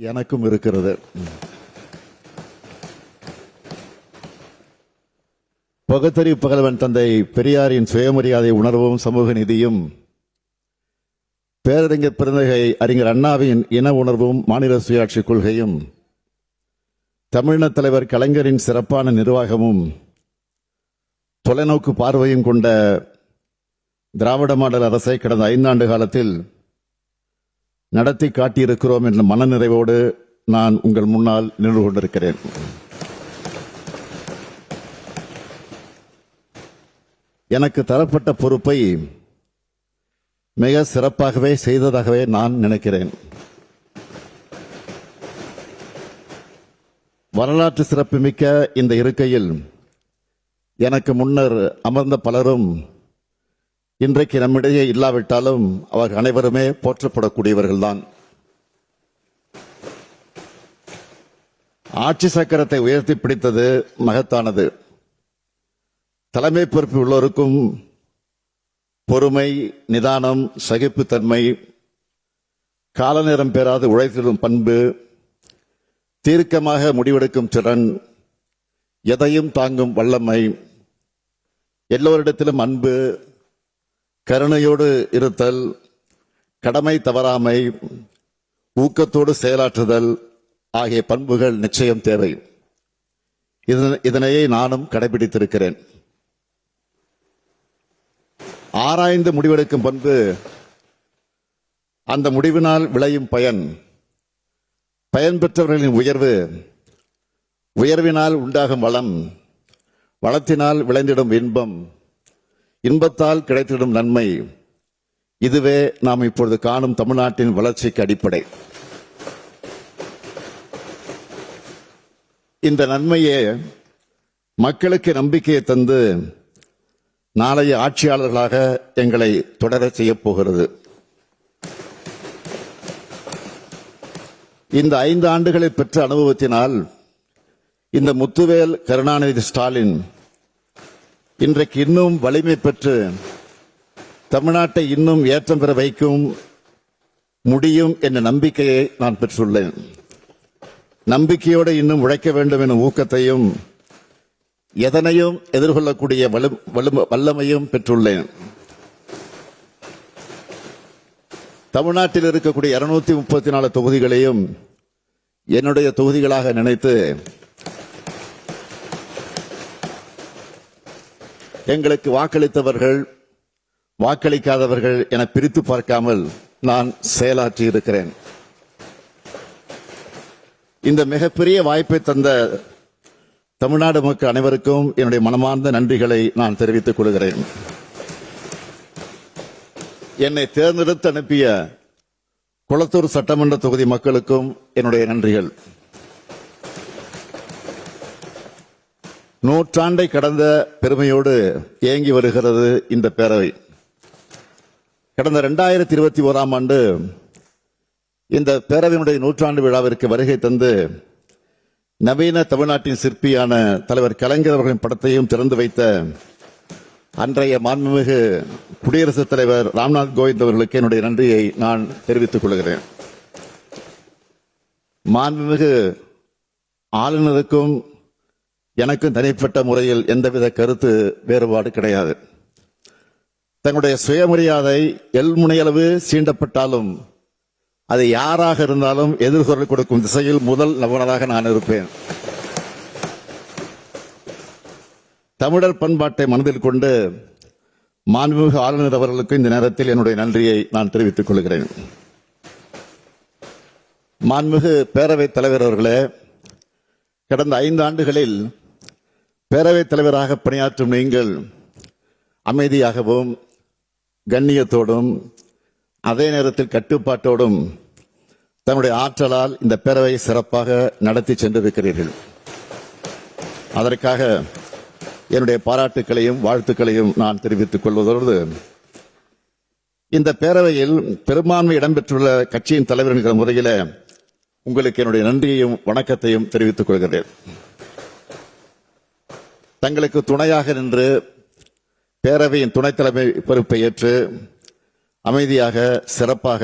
எனக்கும் இருக்கிறது. பகுத்தறிவு பகலவன் தந்தை பெரியாரின் சுயமரியாதை உணர்வும் சமூக நீதியும், பேரறிஞர் பெருந்தகை அறிஞர் அண்ணாவின் இன உணர்வும் மாநில சுயாட்சி கொள்கையும், தமிழின தலைவர் கலைஞரின் சிறப்பான நிர்வாகமும், தொலைநோக்கு பார்வையும் கொண்ட திராவிட மாடல் அரசை கடந்த 5 ஆண்டு காலத்தில் நடத்தி காட்டியிருக்கிறோம் என்ற மனநிறைவோடு நான் உங்கள் முன்னால் நின்று கொண்டிருக்கிறேன். எனக்கு தரப்பட்ட பொறுப்பை மிக சிறப்பாகவே செய்ததாகவே நான் நினைக்கிறேன். வரலாற்று சிறப்புமிக்க இந்த இருக்கையில் எனக்கு முன்னர் அமர்ந்த பலரும் இன்றைக்கு நம்மிடையே இல்லாவிட்டாலும் அவர்கள் அனைவருமே போற்றப்படக்கூடியவர்கள்தான். ஆட்சி சக்கரத்தை உயர்த்தி பிடித்தது மகத்தானது. தலைமை பொறுப்பில் உள்ளோருக்கும் பொறுமை, நிதானம், சகிப்புத்தன்மை, கால நேரம் பெறாது உழைத்திடும் பண்பு, தீர்க்கமாக முடிவெடுக்கும் திறன், எதையும் தாங்கும் வல்லமை, எல்லோரிடத்திலும் அன்பு, கருணையோடு இருத்தல், கடமை தவறாமை, ஊக்கத்தோடு செயலாற்றுதல் ஆகிய பண்புகள் நிச்சயம் தேவை. இதனையே நானும் கடைபிடித்திருக்கிறேன். ஆராய்ந்து முடிவெடுக்கும் பண்பு, அந்த முடிவினால் விளையும் பயன், பயன் பெற்றவர்களின் உயர்வு, உயர்வினால் உண்டாகும் வளம், வளத்தினால் விளைந்திடும் இன்பம், இன்பத்தால் கிடைத்திடும் நன்மை, இதுவே நாம் இப்பொழுது காணும் தமிழ்நாட்டின் வளர்ச்சிக்கு அடிப்படை. இந்த நன்மையே மக்களுக்கு நம்பிக்கையை தந்து நாளைய ஆட்சியாளர்களாக எங்களை தொடர செய்யப் போகிறது. இந்த 5 ஆண்டுகளில் பெற்ற அனுபவத்தினால் இந்த முத்துவேல் கருணாநிதி ஸ்டாலின் இன்றைக்கு இன்னும் வலிமை பெற்று தமிழ்நாட்டை இன்னும் ஏற்றம் பெற வைக்கும் முடியும் என்ற நம்பிக்கையை நான் பெற்றுள்ளேன். நம்பிக்கையோடு இன்னும் உழைக்க வேண்டும் எனும் ஊக்கத்தையும், எதனையும் எதிர்கொள்ளக்கூடிய வல்லமையும் பெற்றுள்ளேன். தமிழ்நாட்டில் இருக்கக்கூடிய 234 தொகுதிகளையும் என்னுடைய தொகுதிகளாக நினைத்து எங்களுக்கு வாக்களித்தவர்கள், வாக்களிக்காதவர்கள் என பிரித்து பார்க்காமல் நான் செயலாற்றி இருக்கிறேன். இந்த மிகப்பெரிய வாய்ப்பை தந்த தமிழ்நாடு மக்கள் அனைவருக்கும் என்னுடைய மனமார்ந்த நன்றிகளை நான் தெரிவித்துக் கொள்கிறேன். என்னை தேர்ந்தெடுத்து அனுப்பிய குளத்தூர் சட்டமன்ற தொகுதி மக்களுக்கும் என்னுடைய நன்றிகள். நூற்றாண்டை கடந்த பெருமையோடு இயங்கி வருகிறது இந்த பேரவை. கடந்த 2021ஆம் ஆண்டு இந்த பேரவையினுடைய 100ஆண்டு விழாவிற்கு வருகை தந்து நவீன தமிழ்நாட்டின் சிற்பியான தலைவர் கலைஞர் அவர்களின் படத்தையும் திறந்து வைத்த அன்றைய மாண்புமிகு குடியரசுத் தலைவர் ராம்நாத் கோவிந்த் அவர்களுக்கு என்னுடைய நன்றியை நான் தெரிவித்துக் கொள்கிறேன். மாண்புமிகு ஆளுநருக்கும் எனக்கும் தனிப்பட்ட முறையில் எந்தவித கருத்து வேறுபாடு கிடையாது. தங்களுடைய சுயமரியாதை எல்முனையளவு சீண்டப்பட்டாலும் அது யாராக இருந்தாலும் எதிர்குரல் கொடுக்கும் திசையில் முதல் நபராக நான் இருப்பேன். தமிழர் பண்பாட்டை மனதில் கொண்டு மாண்புமிகு ஆளுநர் அவர்களுக்கு இந்த நேரத்தில் என்னுடைய நன்றியை நான் தெரிவித்துக் கொள்கிறேன். மாண்புமிகு பேரவைத் தலைவர் அவர்களே, கடந்த 5 ஆண்டுகளில் பேரவைத் தலைவராக பணியாற்றும் நீங்கள் அமைதியாகவும் கண்ணியத்தோடும் அதே நேரத்தில் கட்டுப்பாட்டோடும் தன்னுடைய ஆற்றலால் இந்த பேரவையை சிறப்பாக நடத்தி சென்றிருக்கிறீர்கள். அதற்காக என்னுடைய பாராட்டுக்களையும் வாழ்த்துக்களையும் நான் தெரிவித்துக் கொள்வதோடு, இந்த பேரவையில் பெரும்பான்மை இடம்பெற்றுள்ள கட்சியின் தலைவர் என்கிற முறையில் உங்களுக்கு என்னுடைய நன்றியையும் வணக்கத்தையும் தெரிவித்துக் கொள்கிறேன். தங்களுக்கு துணையாக நின்று பேரவையின் துணைத் தலைமை பொறுப்பை ஏற்று அமைதியாக சிறப்பாக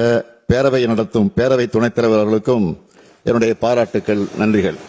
பேரவை நடத்தும் பேரவை துணைத் தலைவர் அவர்களுக்கும் என்னுடைய பாராட்டுக்கள், நன்றிகள்.